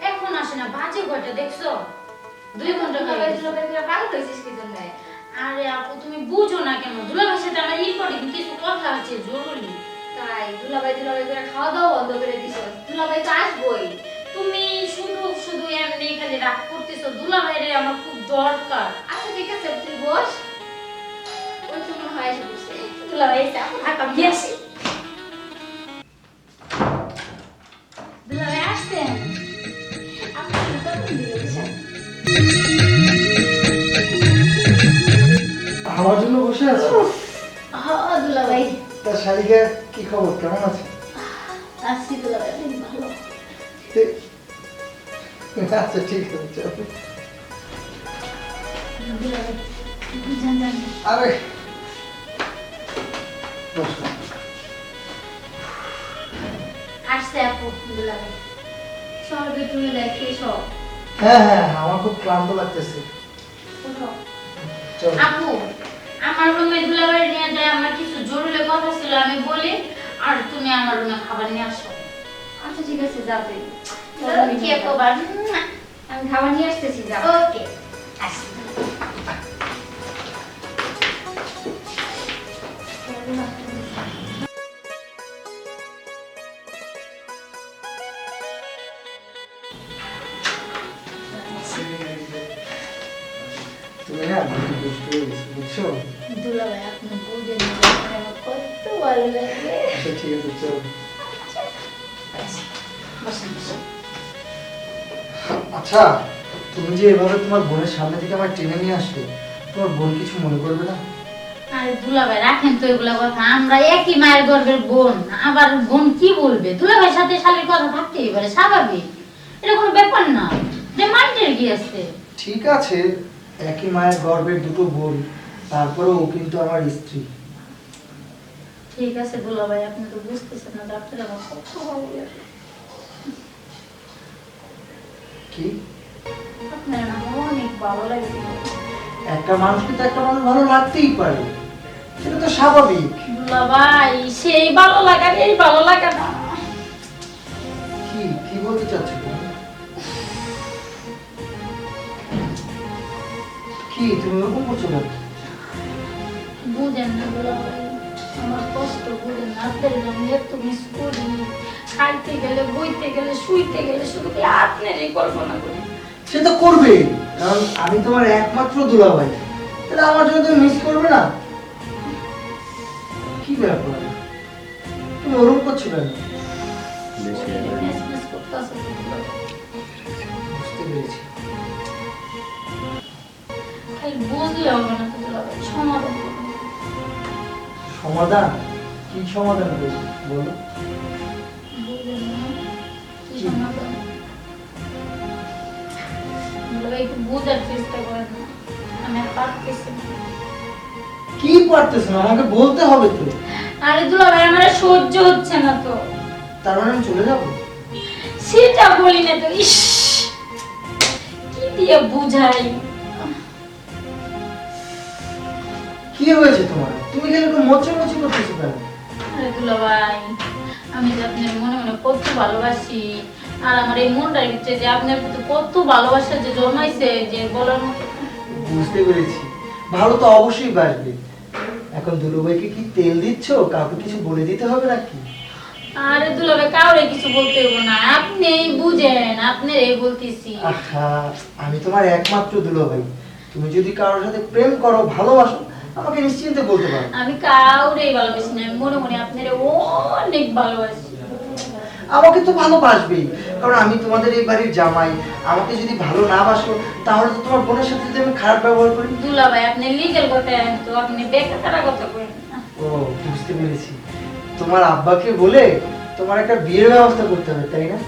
এখন আসে না, বাজে কয়টা দেখছো? 2 ঘন্টা পাগল হয়েছিস কি জন্য? আরে আপু তুমি বুঝো না কেন? দুলাভাইয়ের সাথে আমার ইম্পর্টেন্ট কিছু কথা আছে, জরুরি। তাই দুলাভাই করে খাওয়া দাওয়া বন্ধ করে দিছ। দুলাভাই তো আসবই। তুমি শুধু শুধু এমনি খালি রাগ করতেছো। দুলাভাইরে আমার খুব দরকার। আচ্ছা ঠিক আছে, তুই বস। ওই তো মনে হয় এসে বসে। দুলাভাই এসে এখন হাঁটা দিয়ে আসি। দুলাভাই আসছেন? আপনি কখন দিলে বসে? আমার জন্য বসে আছো? হ্যাঁ দুলাভাই। তা শালিকা কি খবর, কেমন আছে? আসছি দুলাভাই, অনেক ভালো। আচ্ছা ঠিক আছে চলো। দুলাভাই জান জান। আরে বসো। আসছে আপু দুলাভাই। সব বেডরুমে দেখে সব। হ্যাঁ হ্যাঁ আমার খুব ক্লান্ত লাগতেছে। উঠো। চলো। আপু আমার রুমে দুলাভাই নিয়ে যায়, আমার কিছু জরুরি কথা ছিল আমি বলি, আর তুমি আমার রুমে খাবার নিয়ে আসো। আচ্ছা ঠিক আছে, যাবে। কি একবার আমি খাবার নিয়ে আসতেছি, যাও। ওকে আসি। তুমি না বুঝতে পেরেছি, বুঝছো? দুলাভাই আপনি বুঝেন না, আমার কত ভালো লাগে। আচ্ছা ঠিক আছে চলো। বসেন বসেন। আচ্ছা তুমি যে এভাবে তোমার বোনের সামনে থেকে আমার টেনে নিয়ে আসলে, তোমার বোন কিছু মনে করবে না? আরে দুলাভাই রাখেন তো এগুলা কথা, আমরা একই মায়ের গর্ভের বোন, আবার বোন কি বলবে? দুলাভাইয়ের সাথে শালীর কথা থাকতেই পারে, স্বাভাবিক, এটা কোনো ব্যাপার না, যে মাইন্ডের কি আছে। ঠিক আছে, একই মায়ের গর্ভের দুটো বোন, তারপরেও ও কিন্তু আমার স্ত্রী। ঠিক আছে দুলাভাই, আপনি তো বুঝতেছেন না, ডাক্তার আমার কত ভালো লাগে। কি? আপনার আমার অনেক ভালো লাগে। একটা মানুষকে তো একটা মানুষ ভালো লাগতেই পারে, সেটা তো স্বাভাবিক। দুলাভাই সেই ভালো লাগা এই ভালো লাগা না। কি কি বলতে চাচ্ছ তুমি? কি তুমি ওরকম করছো কেন? বুঝেন না দুলাভাই, আমার কষ্ট বুঝেন না, আপনার আমি এত মিস করি, খাইতে গেলে বইতে গেলে শুইতে গেলে শুধু কি আপনারই কল্পনা করি। সে তো করবে, কারণ আমি তোমার একমাত্র দুলাভাই, তাহলে আমার জন্য তুমি মিস করবে না? কি ব্যাপার, তুমি ওরকম করছো কেন? মিস মিস করতেছে দুলাভাই। বুঝতে পেরেছি। খালি বুঝলে হবে না তো দুলাভাই, সমাধান করুন। সমাধান? কি সমাধান করবো বলো? বুঝেন না কি সমাধান? দুলাভাই একটু বুঝার চেষ্টা করেন না, আমি আর পারতেছি না। কি পারতেছ না, আমাকে বলতে হবে তো। আরে দুলাভাই আমার আর সহ্য হচ্ছে না তো। তার মানে আমি চলে যাবো? সেটা বলি না তো, ইস কি দিয়ে বুঝাই। কি হয়েছে তোমার? তুমি কেন এরকম মোচড় মোচড় করতেছো কেন? আরে দুলাভাই আমি যে আপনার মনে মনে কত ভালোবাসি, আর আমার এই মনটার ভিতরে যে আপনার প্রতি কত ভালোবাসা যে জন্মাইছে যে বলার মতো। বুঝতে পেরেছি, ভালো তো অবশ্যই বাসবে। এখন দুলুভাইকে কি তেল দিচ্ছ? কাউকে কিছু বলে দিতে হবে নাকি? আরে দুলাভাই কাউরে কিছু বলতে হইব না, আপনিই বুঝেন, আপনার এই বলতেছি। আহা, আমি তোমার একমাত্র দুলাভাই, তুমি যদি কারোর সাথে প্রেম করো, ভালোবাসো, আমাকে নিশ্চিন্তে বলতে পারো। আমি কাউরেই ভালোবাসি না, আমি মনে মনে আপনার অনেক ভালোবাসি। আমাকে তো ভালোবাসবেই, কারণ আমি তোমাদের এই বাড়ির জামাই। আমাকে যদি ভালো না বাসো, তাহলে তো তোমার বোনের সাথে যদি আমি খারাপ ব্যবহার করি। দুলাভাই আপনি লিগেল কথা তো আপনি বেকার কথা করেন না। ও বুঝতে পেরেছি, তোমার আব্বাকে বলে তোমার একটা বিয়ের ব্যবস্থা করতে হবে, তাই না?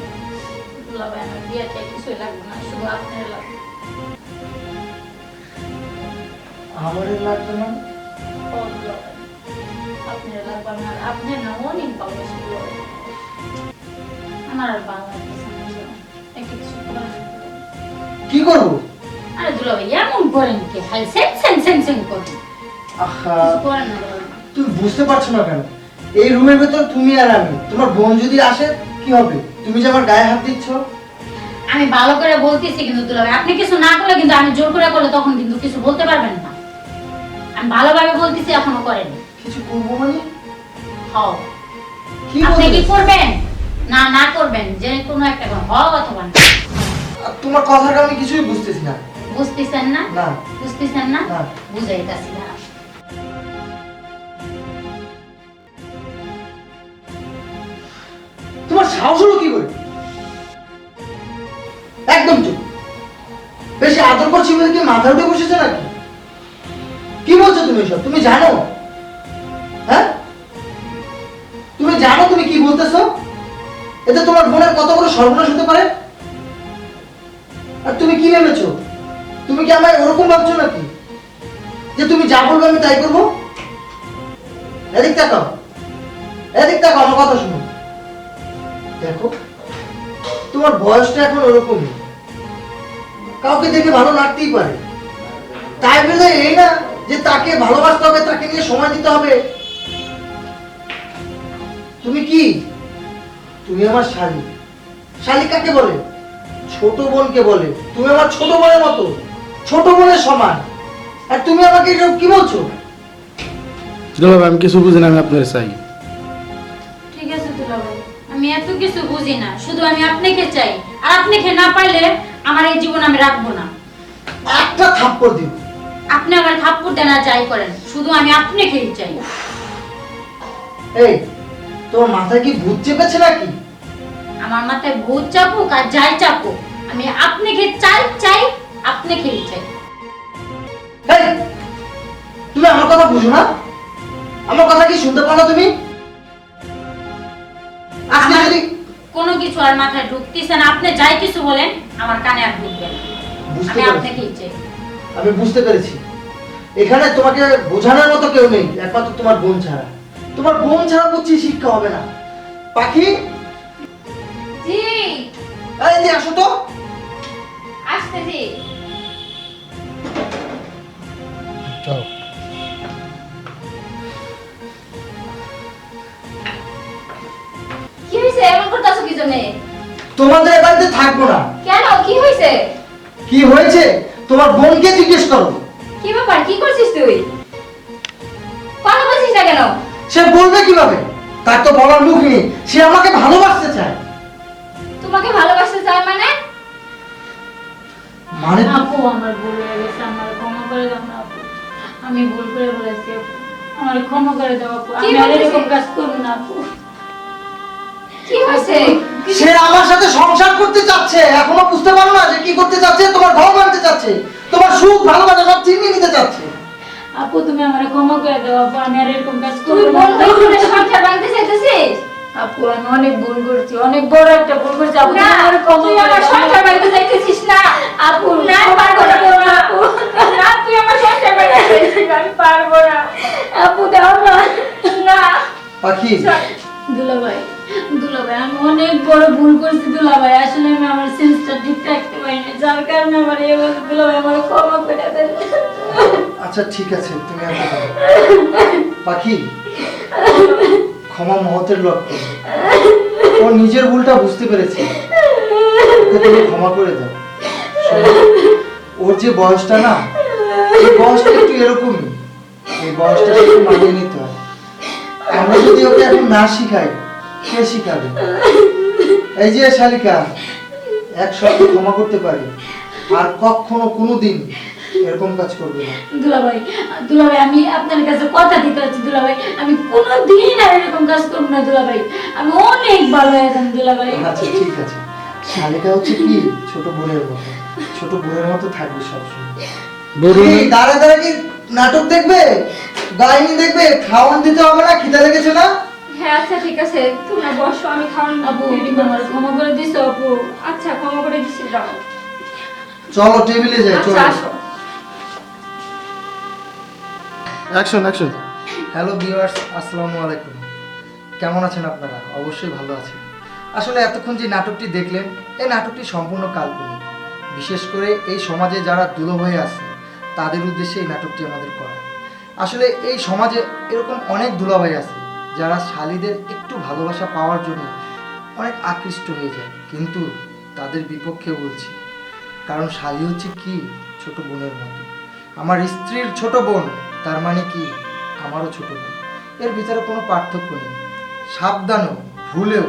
দুলাভাই আমার বিয়েটা কিছুই লাগবে না, শুধু আপনার লাগবে। আমার লাগবে না? ও দুলাভাই, আপনার লাগবে না, আপনার না অনেক ভালোবাসি দুলাভাই। আমার আর ভালো লাগতেছে না দুলাভাই, একটা কিছু করার নেই। কি করবো? আরে দুলাভাই এমন করেন কি, খালি সেন সেন সেন সেন করেন, আহা, কিছু করেন না দুলাভাই। তুমি বুঝতে পারছো না কেন? এই রুমের ভেতর তুমি আর আমি, তোমার বোন যদি আসে কি হবে? তুমি যে আমার গায়ে হাত দিচ্ছ। আমি ভালো করে বলতেছি কিন্তু দুলাভাই আপনি কিছু না করলে কিন্তু আমি জোর করে করলে তখন কিন্তু কিছু বলতে পারবেন না। আমি ভালোভাবে বলতেছি এখনো করেন। কিছু করবো মানে? হও। কি আপনি কি বলবে? করবেন? না না করবেন যে কোনো একটা হও অথবা না। তোমার কথাটা আমি কিছুই বুঝতেছি না। বুঝতেছেন না? না। বুঝতেছেন না? না। বুঝাইতাছি না। তোমার সাহস হলো কি করে? একদম চুপ। বেশি আদর করছি বলে কি মাথা উঠে বসেছে নাকি? কি বলছো তুমি এসব? তুমি জানো? হ্যাঁ, তুমি জানো তুমি কি বলতেছো? এতে তোমার বোনের কত বড় সর্বনাশ হতে পারে। আর তুমি কি ভেবেছো? তুমি কি আমায় ওরকম ভাবছো নাকি যে তুমি যা বলবে আমি তাই করবো? এদিক তাকাও, এদিক তাকাও, আমার কথা শুনো। দেখো, তোমার বয়সটা এখন ওরকমই, কাউকে দেখে ভালো লাগতেই পারে। তাই বলে এই না যে তাকে ভালোবাসতে হবে, তাকে নিয়ে সময় দিতে হবে। তুমি কি? তুমি আমার শালী। শালী কাকে বলে? ছোট বোনকে বলে। তুমি আমার ছোট বোনের মতো, ছোট বোনের সমান। আর তুমি আমাকে এসব কি বলছো? দুলাভাই আমি কিছু বুঝি না, আমি আপনার চাই। ঠিক আছে দুলাভাই, আমি এত কিছু বুঝি না, শুধু আমি আপনাকে চাই। আর আপনাকে না পাইলে আমার এই জীবন আমি রাখবো না। একটা থাপ্পড় দিও। আপনি আমার থাপ্পড় দেন আর যাই করেন, শুধু আমি আপনাকেই চাই। এই, তোমার মাথায় কি ভূত চেপেছে নাকি? আমার মাথায় ভূত চাপুক আর যাই চাপুক, আমি আপনাকে চাই চাই, আপনাকেই চাই। এই, তুমি আমার কথা বুঝো না? আমার কথা কি শুনতে পাও না তুমি? আজকে আমার যদি কোনো কিছু আর মাথায় ঢুকতেছে না, আপনি যাই কিছু বলেন আমার কানে আর ঢুকবে না। বুঝতে আমি পেরেছি। আপনাকেই চাই। আমি বুঝতে পেরেছি, এখানে তোমাকে বোঝানোর মতো কেউ নেই, একমাত্র তোমার বোন ছাড়া। তোমার বোন ছাড়া বুঝছি শিক্ষা হবে না। পাখি, জি, এই যে আসো তো। আসতেছি। চলো। কি হয়েছে? এমন করতেছো কি জন্য? তোমাদের এ বাড়িতে থাকবো না। কেন, কি হয়েছে? কি হয়েছে তোমার বোনকে জিজ্ঞেস করো। কি ব্যাপার, কি করছিস তুই? কথা বলছিস না কেন? সে বলবে কিভাবে? তার তো বলার মুখ নেই। সে আমাকে ভালোবাসতে চায়। তোমাকে ভালোবাসতে চায় মানে? মানে আপু আমার ভুল হয়ে গেছে, আমার ক্ষমা করে দাও না আপু। আমি ভুল করে বলেছি আপু, আমার ক্ষমা করে দাও আপু। কি আমি আর বলতেছিস? এরকম কাজ করব না আপু। কি হয়েছে? সে আমার সাথে সংসার করতে চাচ্ছে, এখনো বুঝতে পারো না যে কি করতে চাচ্ছে? তোমার ঘর ভাঙতে চাচ্ছে, তোমার সুখ ভালোবাসা সব ছিনিয়ে নিতে চাচ্ছে। আপু তুমি আমার ক্ষমা করে দাও আপু, আমি আর এরকম কাজ তুই করব বল, না তুই করে সংসার ভাঙতে চাইতেছিস? আপু। আমি অনেক ভুল করছি, অনেক বড় একটা ভুল করছি আপু। না, তুমি আমার ক্ষমা তুই করে আমার দাও। সংসার ভাঙতে চাইতেছিস না। আপু না, ক্ষমা পারবো করে না, দাও না আপু। না, তুই আমার সংসার ভাঙতে চাইতেছিস, আমি পারবো না। আপু দাও না। না, পাখি, দুলাভাই, দুলাভাই আমি অনেক বড় ভুল করছি দুলাভাই। আসলে আমি আমার সেন্সটা ঠিক রাখতে পারিনি, যার কারণে আমার এই অবস্থা। দুলাভাই আমার ক্ষমা করে দেন। আচ্ছা ঠিক আছে, তুমি একটা করো। পাখি, ক্ষমা মহতের লক্ষণ। ও নিজের ভুলটা বুঝতে পেরেছে, ওকে তুমি ক্ষমা করে দাও। শোনো, ওর যে বয়সটা না, এই বয়সটা একটু এরকমই। এই বয়সটা একটু মানিয়ে নিতে হয়। আমরা যদি ওকে এখন না শিখাই, কে শিখাবে? এই যে শালিকা, এক শব্দ ক্ষমা করতে পারি, আর কখনো কোনোদিন এরকম কাজ করবে না। দুলাভাই, দুলাভাই আমি আপনার কাছে কথা দিতে হচ্ছে দুলাভাই, আমি কোনোদিন আর এরকম কাজ করব না দুলাভাই। আমি অনেক ভালো হয়ে যান দুলাভাই। আচ্ছা ঠিক আছে। শালিকা হচ্ছে কি ছোট বোনের মতো, ছোট বোনের মতো থাকবে সবসময়। বড় কি দাঁড়ে দাঁড়ে কি নাটক দেখবে, গাইনি দেখবে? খাওয়ান দিতে হবে না? খিদে লেগেছে না? হ্যাঁ আচ্ছা ঠিক আছে, তোমরা বসো, আমি খাওয়ান আপু রেডি তুমি আমার করছি। ক্ষমা করে দিছো আপু। আচ্ছা, ক্ষমা করে দিচ্ছি, যাও। চলো টেবিলে যাই, আচ্ছা চলো। আসো। Action action. হ্যালো ভিউয়ার্স, আসসালামু আলাইকুম। কেমন আছেন আপনারা? অবশ্যই ভালো আছেন। আসলে এতক্ষণ যে নাটকটি দেখলেন, এই নাটকটি সম্পূর্ণ কাল্পনিক। বিশেষ করে এই সমাজে যারা দুর্বল আছে তাদের উদ্দেশ্যে এই নাটকটি আমাদের করা। আসলে এই সমাজে এরকম অনেক দুলাভাই আছে যারা শালীদের একটু ভালোবাসা পাওয়ার জন্য অনেক আকৃষ্ট হয়ে যায়, কিন্তু তাদের বিপক্ষে বলছি, কারণ শালি হচ্ছে কি ছোট বোনের মতো। আমার স্ত্রীর ছোট বোন তার মানে কি আমারও ছোট বোন, এর ভিতরে কোনো পার্থক্য নেই। সাবধানেও ভুলেও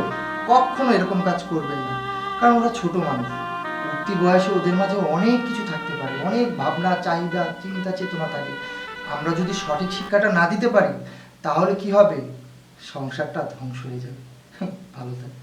কখনো এরকম কাজ করবেন না, কারণ ওরা ছোট মানুষ। উঠতি বয়সে ওদের মাঝে অনেক কিছু থাকতে পারে, অনেক ভাবনা, চাহিদা, চিন্তা, চেতনা থাকে। আমরা যদি সঠিক শিক্ষাটা না দিতে পারি তাহলে কি হবে, সংসারটা ধ্বংস হয়ে যাবে। ভালো থাকে।